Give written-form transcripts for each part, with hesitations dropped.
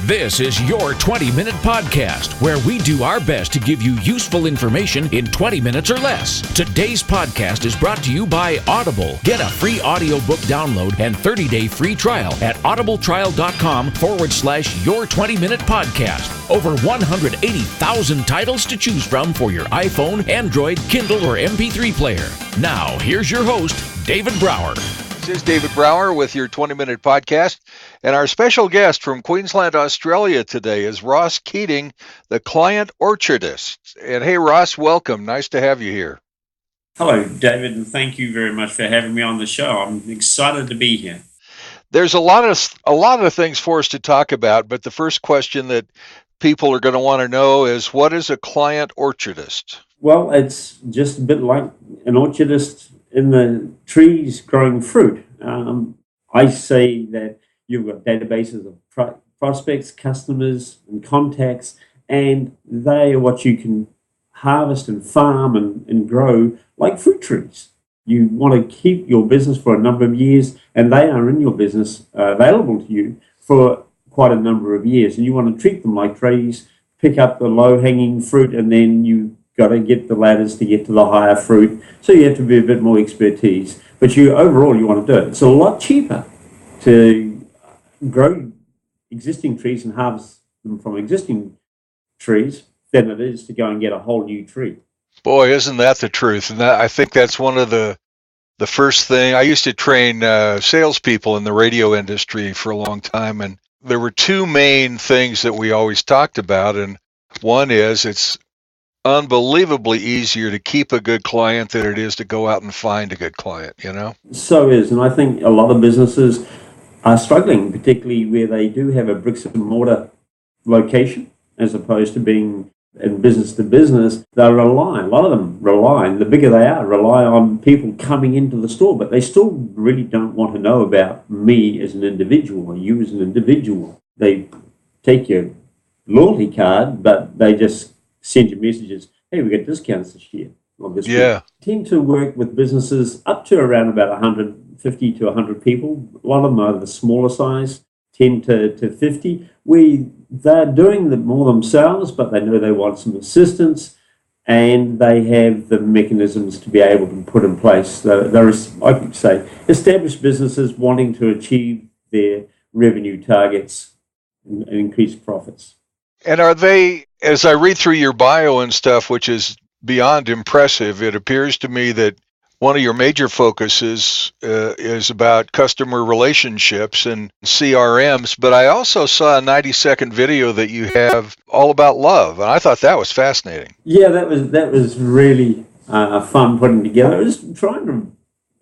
This is your 20-minute podcast, where we do our best to give you useful information in 20 minutes or less. Today's podcast is brought to you by Audible. Get a free audiobook download and 30-day free trial at audibletrial.com/your 20-minute podcast. Over 180,000 titles to choose from for your iPhone, Android, Kindle, or MP3 player. Now, here's your host, David Brower. This is David Brower with your 20-minute podcast, and our special guest from Queensland, Australia today is Ross Keating, the client orchardist. And hey, Ross, welcome. Nice to have you here. Hello, David, and thank you very much for having me on the show. I'm excited to be here. There's a lot of things for us to talk about, but the first question that people are going to want to know is, what is a client orchardist? Well, it's just a bit like an orchardist in the trees growing fruit. I say that you've got databases of prospects, customers, and contacts, and they are what you can harvest and farm and grow like fruit trees. You want to keep your business for a number of years, and they are in your business available to you for quite a number of years. And you want to treat them like trees, pick up the low-hanging fruit, and then you got to get the ladders to get to the higher fruit. So you have to be a bit more expertise. But overall, you want to do it. It's a lot cheaper to grow existing trees and harvest them from existing trees than it is to go and get a whole new tree. Boy, isn't that the truth? And I think that's one of the first thing. I used to train salespeople in the radio industry for a long time, and there were two main things that we always talked about. And one is, it's unbelievably easier to keep a good client than it is to go out and find a good client, you know? So is, and I think a lot of businesses are struggling, particularly where they do have a bricks and mortar location, as opposed to being in business to business. A lot of them rely, and the bigger they are, rely on people coming into the store, but they still really don't want to know about me as an individual or you as an individual. They take your loyalty card, but they just send you messages, hey, we get discounts this year. Or this week. Tend to work with businesses up to around about 150 to 100 people. A lot of them are the smaller size, 10 to 50. They're doing more themselves, but they know they want some assistance, and they have the mechanisms to be able to put in place. They're, I could say, established businesses wanting to achieve their revenue targets and increase profits. And are they, as I read through your bio and stuff, which is beyond impressive, it appears to me that one of your major focuses is about customer relationships and CRMs, but I also saw a 90-second video that you have all about love, and I thought that was fascinating. Yeah, that was really fun putting together. I was trying to,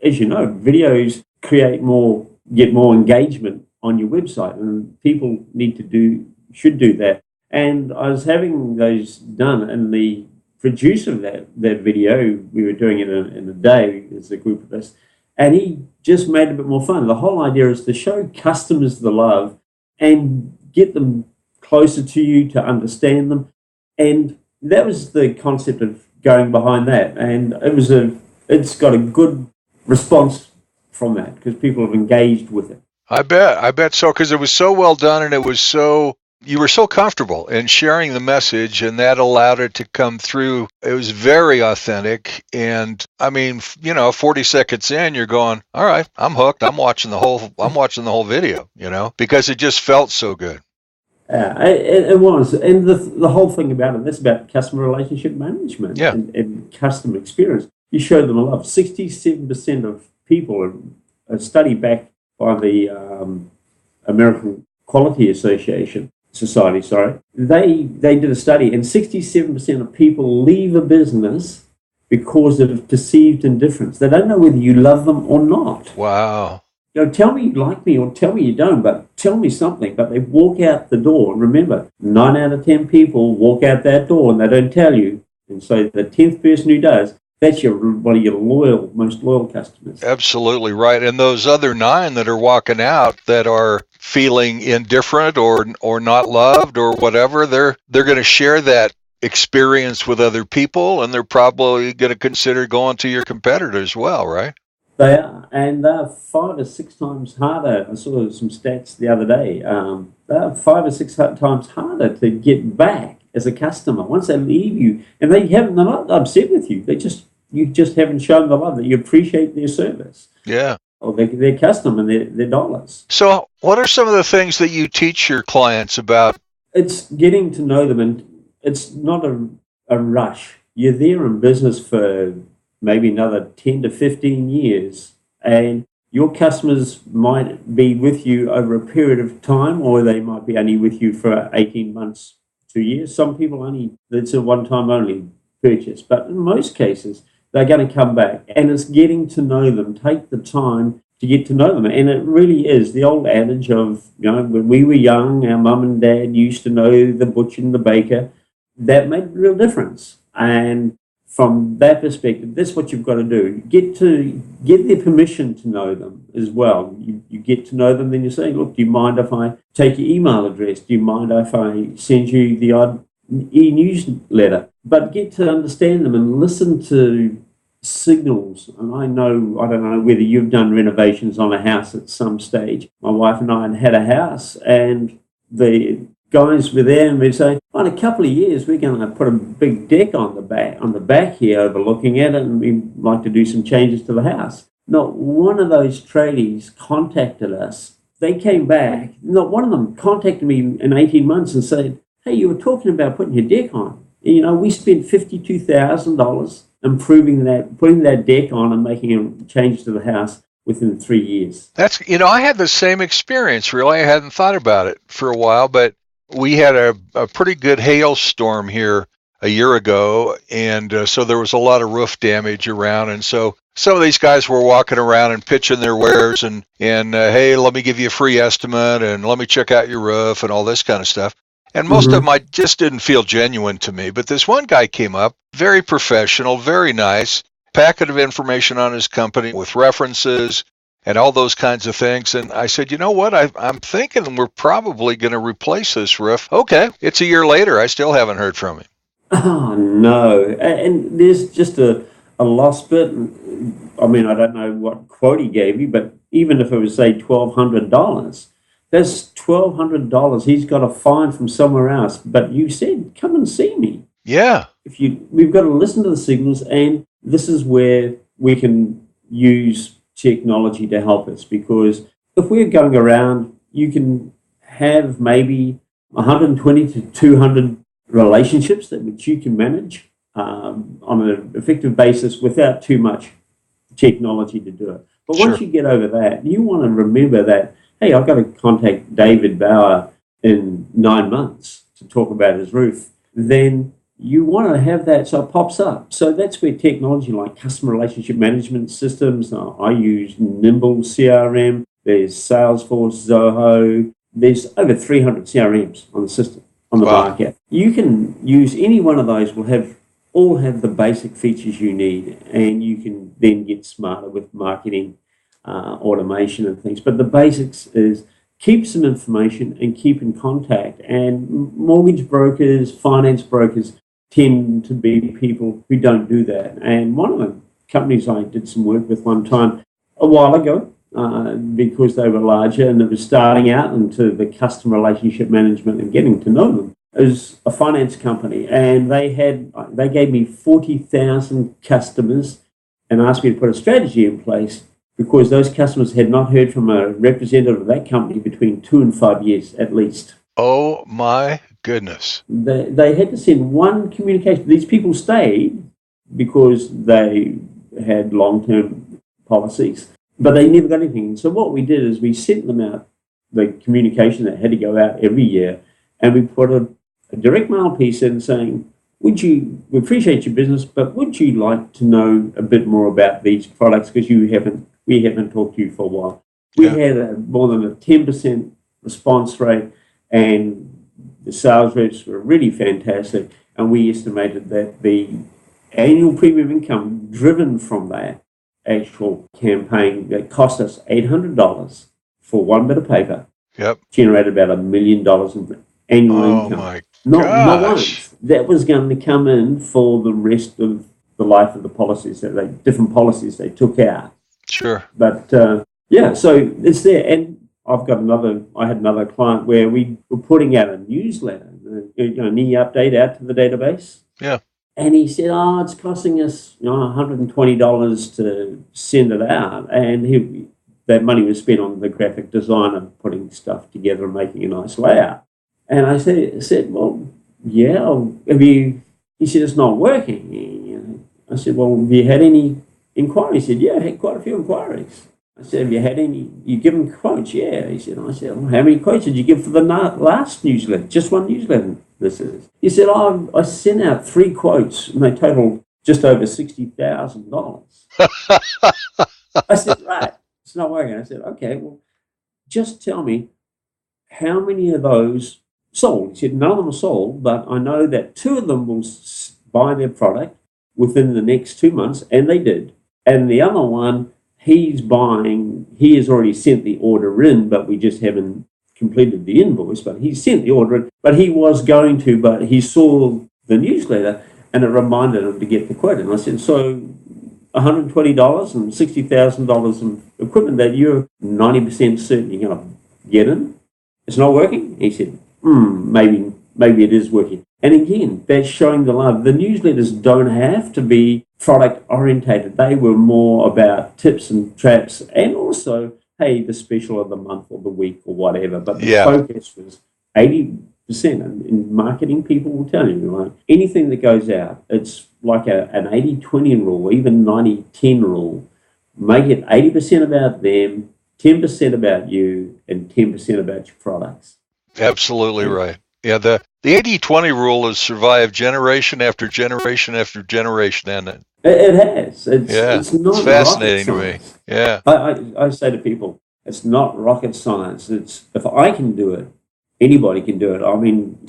as you know, videos get more engagement on your website, and people should do that. And I was having those done, and the producer of that video, we were doing it in a day as a group of us, and he just made it a bit more fun. The whole idea is to show customers the love and get them closer to you, to understand them. And that was the concept of going behind that. And it's got a good response from that, because people have engaged with it. I bet so, because it was so well done, and you were so comfortable in sharing the message, and that allowed it to come through. It was very authentic. And I mean, 40 seconds in, you're going, all right, I'm hooked. I'm watching the whole video, because it just felt so good. It was. And the whole thing about it, that's about customer relationship management and customer experience. You showed them a love. 67% of people, a study back by the American Quality Society, they did a study, and 67% of people leave a business because of perceived indifference. They don't know whether you love them or not. Wow. Tell me you like me or tell me you don't, but tell me something. But they walk out the door, and remember, 9 out of 10 people walk out that door and they don't tell you. And so the 10th person who does, that's one of your most loyal customers. Absolutely right. And those other 9 that are walking out that are feeling indifferent or not loved or whatever, they're going to share that experience with other people, and they're probably going to consider going to your competitor as well, right? They are, and they're 5 or 6 times harder. I saw some stats the other day. they're 5 or 6 times harder to get back as a customer once they leave you, and they're not upset with you. You just haven't shown the love that you appreciate their service. Yeah. Or their custom and their dollars. So what are some of the things that you teach your clients about? It's getting to know them, and it's not a rush. You're there in business for maybe another 10 to 15 years, and your customers might be with you over a period of time, or they might be only with you for 18 months, 2 years. Some people it's a one-time only purchase, but in most cases, they're going to come back, and it's getting to know them. Take the time to get to know them. And it really is the old adage of, when we were young, our mum and dad used to know the butcher and the baker. That made a real difference. And from that perspective, that's what you've got to do. Get their permission to know them as well. You get to know them, then you say, look, do you mind if I take your email address? Do you mind if I send you the odd e-newsletter? But get to understand them and listen to signals. And I don't know whether you've done renovations on a house at some stage. My wife and I had a house, and the guys were there, and we'd say, in a couple of years, we're going to put a big deck on the back here overlooking it, and we'd like to do some changes to the house. Not one of those tradies contacted us. They came back. Not one of them contacted me in 18 months and said, hey, you were talking about putting your deck on. We spent $52,000 improving that, putting that deck on and making a change to the house within 3 years. I had the same experience, really. I hadn't thought about it for a while, but we had a pretty good hailstorm here a year ago, and so there was a lot of roof damage around, and so some of these guys were walking around and pitching their wares and hey, let me give you a free estimate, and let me check out your roof and all this kind of stuff. And most of them I just didn't feel genuine to me. But this one guy came up, very professional, very nice, packet of information on his company with references and all those kinds of things. And I said, you know what, I'm thinking we're probably going to replace this roof. Okay, it's a year later. I still haven't heard from him. Oh, no. And there's just a lost bit. I mean, I don't know what quote he gave you, but even if it was, say, $1,200, that's $1,200 he's got to find from somewhere else. But you said, come and see me. Yeah. We've got to listen to the signals, and this is where we can use technology to help us, because if we're going around, you can have maybe 120 to 200 relationships which you can manage on an effective basis without too much technology to do it. But once you get over that, you want to remember that, hey, I've got to contact David Bauer in 9 months to talk about his roof. Then you want to have that so it pops up. So that's where technology like customer relationship management systems, I use Nimble CRM, there's Salesforce, Zoho, there's over 300 CRMs on the system, on the market. You can use any one of those, all have the basic features you need, and you can then get smarter with marketing, automation and things. But the basics is keep some information and keep in contact. And mortgage brokers, finance brokers tend to be people who don't do that. And one of the companies I did some work with one time a while ago, because they were larger and it was starting out into the customer relationship management and getting to know them, is a finance company, and they gave me 40,000 customers and asked me to put a strategy in place because those customers had not heard from a representative of that company between 2 and 5 years at least. Oh my goodness. They had to send one communication. These people stayed because they had long-term policies, but they never got anything. So what we did is we sent them out the communication that had to go out every year, and we put a direct mail piece in saying, we appreciate your business, but would you like to know a bit more about these products, because we haven't talked to you for a while. We had more than a 10% response rate, and the sales reps were really fantastic, and we estimated that the annual premium income driven from that actual campaign that cost us $800 for one bit of paper generated about $1 million in annual income. My not once. That was going to come in for the rest of the life of the policies, different policies they took out. Sure. But so it's there. And I had another client where we were putting out a newsletter, an e-update out to the database. Yeah. And he said, it's costing us $120 to send it out. And that money was spent on the graphic design and putting stuff together and making a nice layout. And I said, well, yeah, he said, it's not working. I said, well, have you had any inquiries? He said, yeah, I had quite a few inquiries. I said, have you had any, you given quotes? Yeah. He said, I said, well, how many quotes did you give for the last newsletter? Just one newsletter, this is. He said, I sent out 3 quotes and they totaled just over $60,000. I said, right, it's not working. I said, okay, well, just tell me how many of those sold. He said, none of them are sold, but I know that 2 of them will buy their product within the next 2 months, and they did. And the other one, he has already sent the order in, but we just haven't completed the invoice, but he sent the order in, but he was going to, but he saw the newsletter and it reminded him to get the quote. And I said, so $120 and $60,000 of equipment that you're 90% certain you're going to get in, it's not working? He said, maybe it is working. And again, that's showing the love. The newsletters don't have to be product orientated. They were more about tips and traps and also, hey, the special of the month or the week or whatever. But the focus was 80%. And in marketing, people will tell you, like, anything that goes out, it's like an 80-20 rule, even 90-10 rule. Make it 80% about them, 10% about you, and 10% about your products. Absolutely right. Yeah, the 80-20 rule has survived generation after generation after generation, hasn't it? It has. It's fascinating to me. Yeah. I say to people, it's not rocket science. It's if I can do it, anybody can do it. I mean,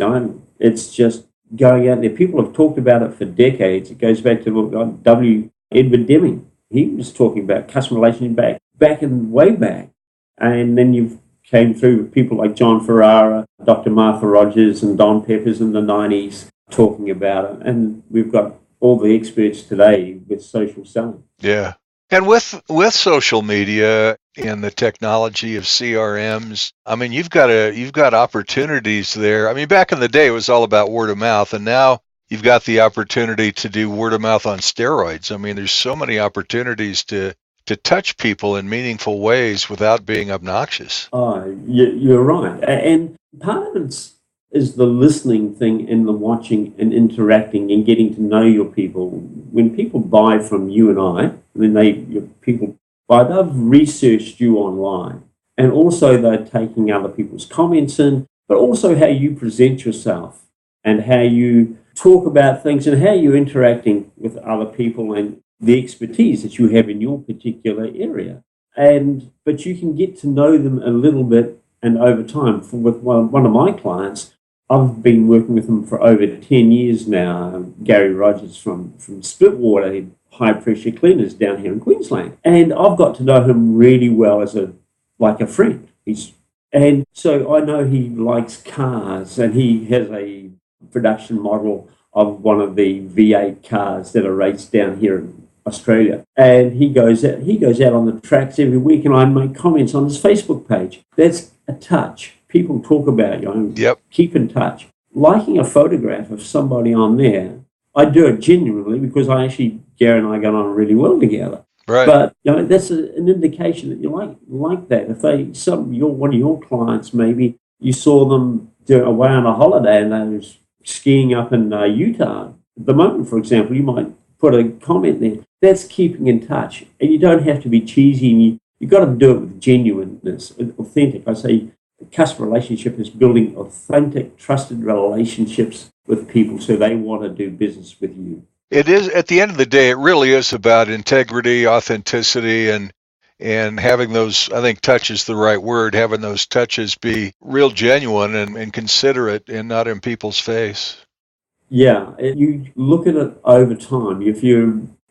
it's just going out there. People have talked about it for decades. It goes back to Edward Deming. He was talking about customer relationship way back. And then you've came through with people like John Ferrara, Dr. Martha Rogers, and Don Peppers in the 90s talking about it. And we've got all the experts today with social selling. Yeah. And with social media and the technology of CRMs, I mean, you've got opportunities there. I mean, back in the day, it was all about word of mouth, and now you've got the opportunity to do word of mouth on steroids. I mean, there's so many opportunities to touch people in meaningful ways without being obnoxious. You're right. And part of it is the listening thing and the watching and interacting and getting to know your people. When people buy from you and I, they've researched you online, and also they're taking other people's comments in, but also how you present yourself and how you talk about things and how you're interacting with other people and the expertise that you have in your particular area. But you can get to know them a little bit, and over time, with one of my clients, I've been working with them for over 10 years now, Gary Rogers from Splitwater, high pressure cleaners down here in Queensland. And I've got to know him really well as a friend. And so I know he likes cars, and he has a production model of one of the V8 cars that are raced down here in Australia, and he goes out on the tracks every week, and I make comments on his Facebook page. That's a touch. People talk about you. Yep. Keep in touch. Liking a photograph of somebody on there, I do it genuinely because Gary and I got on really well together. Right. But that's an indication that you like that. If one of your clients, maybe you saw them away on a holiday and they was skiing up in Utah. At the moment, for example, you might put a comment there. That's keeping in touch. And you don't have to be cheesy, and you've got to do it with genuineness, authentic. I say the customer relationship is building authentic, trusted relationships with people so they want to do business with you. It is, at the end of the day, it really is about integrity, authenticity, and having those, I think touch is the right word, having those touches be real genuine and considerate and not in people's face. Yeah, you look at it over time. If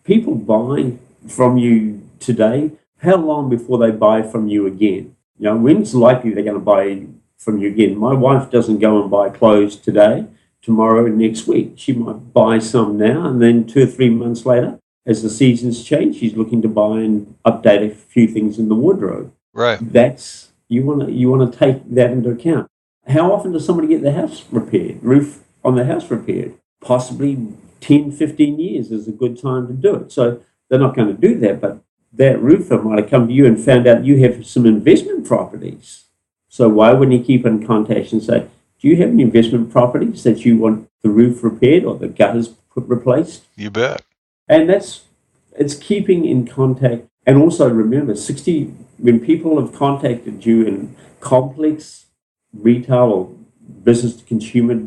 people buy from you today, how long before they buy from you again? When's likely they're going to buy from you again? My wife doesn't go and buy clothes today, tomorrow, and next week. She might buy some now, and then 2 or 3 months later, as the seasons change, she's looking to buy and update a few things in the wardrobe. Right. That's You want to take that into account. How often does somebody get their house repaired, roof on their house repaired? Possibly 10, 15 years is a good time to do it. So they're not going to do that, but that roofer might have come to you and found out you have some investment properties. So why wouldn't he keep in contact and say, do you have any investment properties that you want the roof repaired or the gutters replaced? You bet. And it's keeping in contact. And also remember, when people have contacted you in complex retail or business to consumer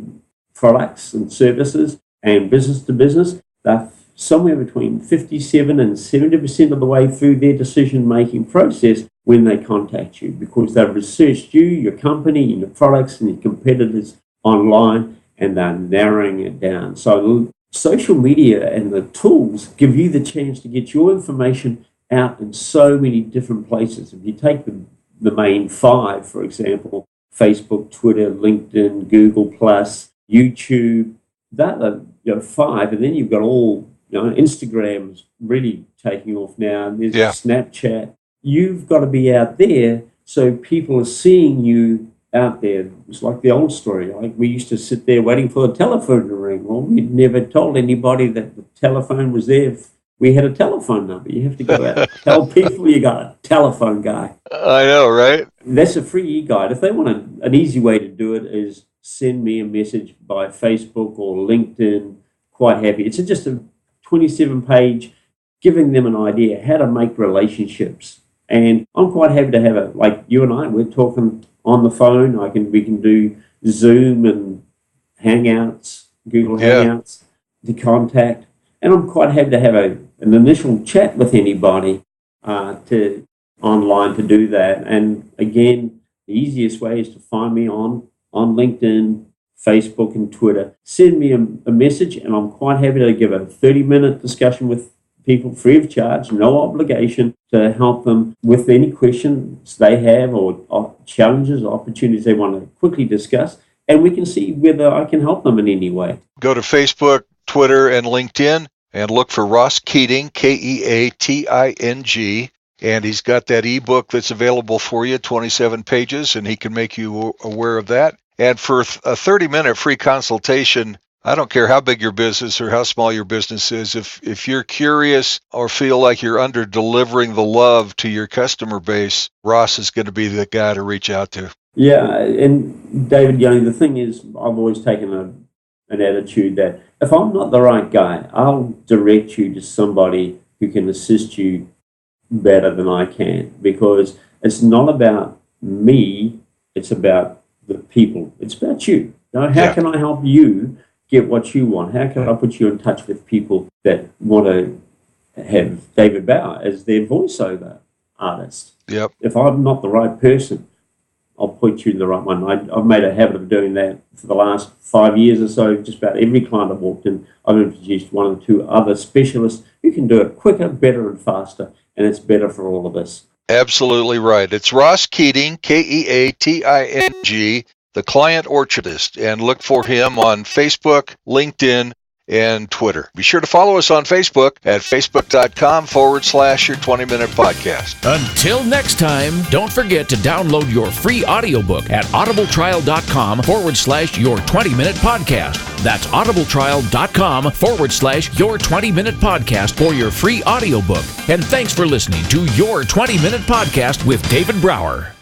products and services and business to business, they're somewhere between 57 and 70% of the way through their decision-making process when they contact you, because they've researched you, your company, your products, and your competitors online, and they're narrowing it down. So social media and the tools give you the chance to get your information out in so many different places. If you take the main five, for example, Facebook, Twitter, LinkedIn, Google+, YouTube, that are five, and then you've got all, Instagram's really taking off now, and there's Snapchat. You've got to be out there so people are seeing you out there. It's like the old story. Like we used to sit there waiting for the telephone to ring. Well, we'd never told anybody that the telephone was there. We had a telephone number. You have to go out and tell people you got a telephone guy. I know, right? That's a free e-guide. If they want an easy way to do it is send me a message by Facebook or LinkedIn. Quite happy. It's just a 27-page giving them an idea how to make relationships. And I'm quite happy to have it. Like you and I, we're talking on the phone. We can do Zoom and Hangouts, Google Hangouts, to contact. And I'm quite happy to have an initial chat with anybody to online to do that. And again, the easiest way is to find me on LinkedIn, Facebook, and Twitter. Send me a message, and I'm quite happy to give a 30-minute discussion with people free of charge, no obligation, to help them with any questions they have or challenges or opportunities they want to quickly discuss. And we can see whether I can help them in any way. Go to Facebook, Twitter, and LinkedIn and look for Ross Keating, Keating, and he's got that ebook that's available for you, 27 pages, and he can make you aware of that. And for a 30-minute free consultation, I don't care how big your business or how small your business is, if you're curious or feel like you're under-delivering the love to your customer base, Ross is going to be the guy to reach out to. Yeah, and David, the thing is, I've always taken an attitude that if I'm not the right guy, I'll direct you to somebody who can assist you better than I can, because it's not about me, it's about the people. It's about you. How can I help you get what you want? How can I put you in touch with people that want to have David Bauer as their voiceover artist? Yep. If I'm not the right person, I'll point you in the right one. I've made a habit of doing that for the last 5 years or so. Just about every client I've walked in, I've introduced one or two other specialists who can do it quicker, better, and faster, and it's better for all of us. Absolutely right. It's Ross Keating, Keating, the Client Orchardist, and look for him on Facebook, LinkedIn, and Twitter. Be sure to follow us on Facebook at facebook.com/your 20-minute podcast. Until next time, don't forget to download your free audiobook at audibletrial.com/your 20-minute podcast. That's audibletrial.com/your 20-minute podcast for your free audiobook. And thanks for listening to Your 20-Minute Podcast with David Brower.